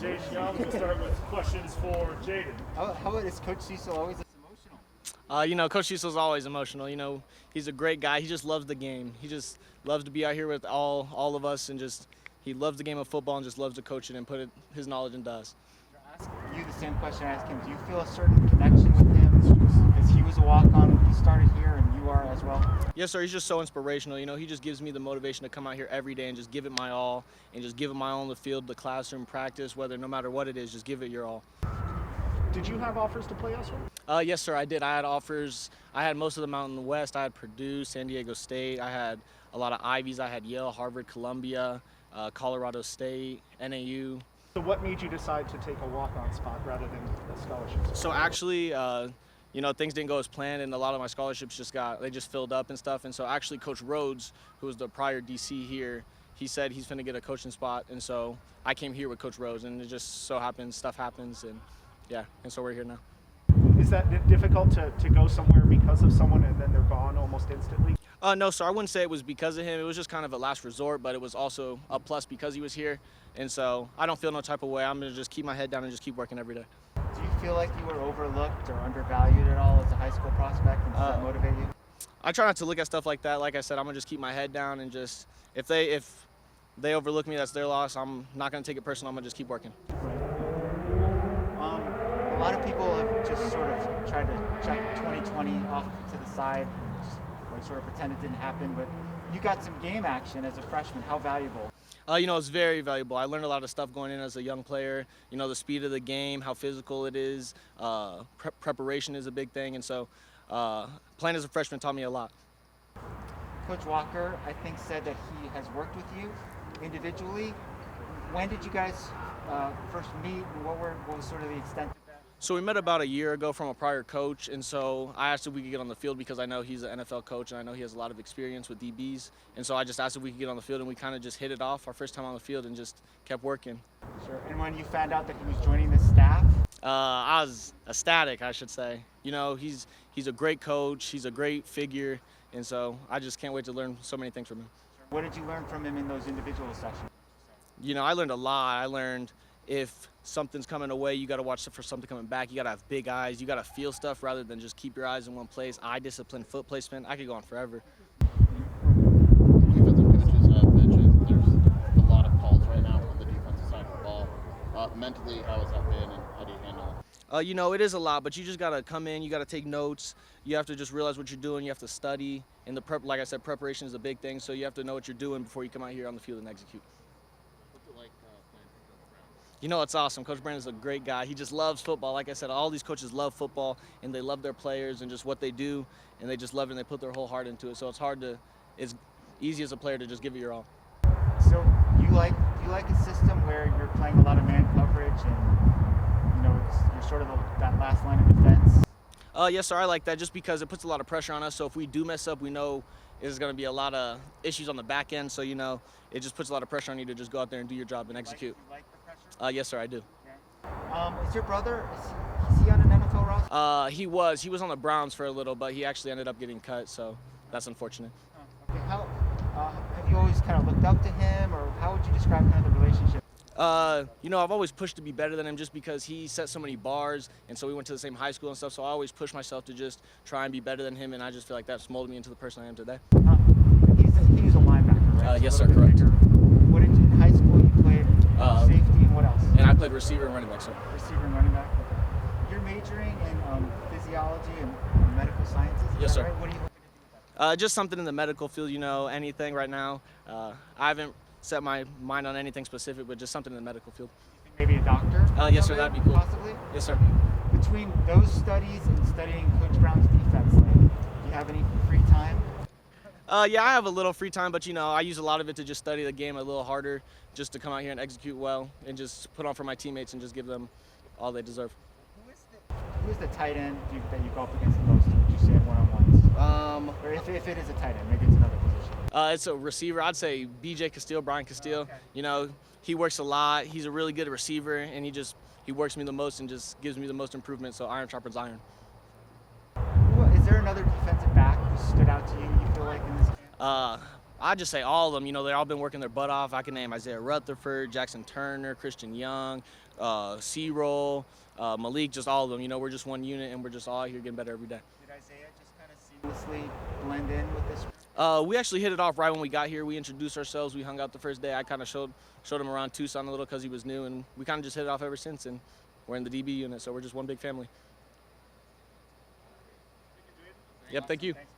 Jaydin Young. We'll start with questions for Jaydin. How is Coach Cecil always this emotional? Coach Cecil's always emotional. He's a great guy. He just loves the game. He just loves to be out here with all of us, and just he loves the game of football and just loves to coach it and put his knowledge into us. Ask you the same question I asked him. Do you feel a certain connection with him? Because he was a walk-on when he started here, and you are as well. Yes, sir. He's just so inspirational. He just gives me the motivation to come out here every day and just give it my all, and just give it my all on the field, the classroom, practice, no matter what it is, just give it your all. Did you have offers to play elsewhere? Yes, sir, I did. I had offers. I had most of them out in the West. I had Purdue, San Diego State. I had a lot of Ivies. I had Yale, Harvard, Columbia, Colorado State, NAU. So what made you decide to take a walk-on spot rather than a scholarship? So actually, things didn't go as planned, and a lot of my scholarships just filled up and stuff. And so actually, Coach Rhodes, who was the prior DC here, he said he's going to get a coaching spot. And so I came here with Coach Rhodes, and it just so happens, stuff happens, and so we're here now. Is that difficult to go somewhere because of someone and then they're gone almost instantly? No, sir, I wouldn't say it was because of him. It was just kind of a last resort, but it was also a plus because he was here. And so I don't feel no type of way. I'm going to just keep my head down and just keep working every day. Do you feel like you were overlooked or undervalued at all as a high school prospect, and does that motivate you? I try not to look at stuff like that. Like I said, I'm going to just keep my head down and just if they overlook me, that's their loss. I'm not going to take it personal. I'm going to just keep working. A lot of people have just sort of tried to check 2020 off to the side, just like sort of pretend it didn't happen, but you got some game action as a freshman. How valuable? It's very valuable. I learned a lot of stuff going in as a young player. The speed of the game, how physical it is, preparation is a big thing, and so playing as a freshman taught me a lot. Coach Walker, I think, said that he has worked with you individually. When did you guys first meet, and what was sort of the extent of that? So we met about a year ago from a prior coach, and so I asked if we could get on the field because I know he's an NFL coach and I know he has a lot of experience with DBs. And so I just asked if we could get on the field, and we kind of just hit it off our first time on the field and just kept working. Sure. And when you found out that he was joining the staff? I was ecstatic, I should say. He's a great coach, he's a great figure, and so I just can't wait to learn so many things from him. What did you learn from him in those individual sessions? I learned a lot. I learned if something's coming away, you got to watch for something coming back. You got to have big eyes. You got to feel stuff rather than just keep your eyes in one place. Eye discipline, foot placement. I could go on forever. Defensive coaches have mentioned there's a lot of calls right now on the defensive side of the ball. Mentally, how has that been, and how do you handle it? It is a lot, but you just got to come in. You got to take notes. You have to just realize what you're doing. You have to study. And like I said, preparation is a big thing. So you have to know what you're doing before you come out here on the field and execute. What's it like playing for Coach Brown? It's awesome. Coach Brandon's a great guy. He just loves football. Like I said, all these coaches love football, and they love their players and just what they do, and they just love it, and they put their whole heart into it. So it's easy as a player to just give it your all. So do you like a system where you're playing a lot of man coverage and you're sort of that last line of defense? Yes, sir. I like that just because it puts a lot of pressure on us. So if we do mess up, we know there's going to be a lot of issues on the back end. So, it just puts a lot of pressure on you to just go out there and do your job and execute. You like the pressure? Yes, sir, I do. Yeah. Is your brother, is he on an NFL roster? He was on the Browns for a little, but he actually ended up getting cut. So that's unfortunate. Okay. How have you always kind of looked up to him, or how would you describe kind of the relationship? I've always pushed to be better than him just because he set so many bars, and so we went to the same high school and stuff, so I always push myself to just try and be better than him, and I just feel like that's molded me into the person I am today. He's a linebacker, right? Yes, sir, correct. What did you, in high school you played safety and what else? And I played receiver and running back, sir. Receiver and running back? Okay. You're majoring in physiology and medical sciences? Yes, sir. Right? What are you hoping to do with that? Just something in the medical field, anything right now. I haven't set my mind on anything specific, but just something in the medical field. Maybe a doctor? Yes, sir, that'd be cool. Possibly? Yes, sir. Between those studies and studying Coach Brown's defense, do you have any free time? Yeah, I have a little free time, but I use a lot of it to just study the game a little harder, just to come out here and execute well, and just put on for my teammates and just give them all they deserve. Who is the tight end that you go up against the most? Would you say at one-on-ones? Or if it is a tight end, maybe it's another position. It's a receiver. I'd say BJ Castile, Brian Castile. Okay. He works a lot. He's a really good receiver, and he works me the most and just gives me the most improvement. So iron sharpens iron. Is there another defensive back who stood out to you feel like in this game? I just say all of them. You know, they've all been working their butt off. I can name Isaiah Rutherford, Jackson Turner, Christian Young, C-Roll, Malik, just all of them. You know, we're just one unit, and we're just all out here getting better every day. Did Isaiah just kind of seamlessly blend in with this group? We actually hit it off right when we got here. We introduced ourselves. We hung out the first day. I kind of showed him around Tucson a little because he was new, and we kind of just hit it off ever since. And we're in the DB unit, so we're just one big family. Yep, thank you. Thanks.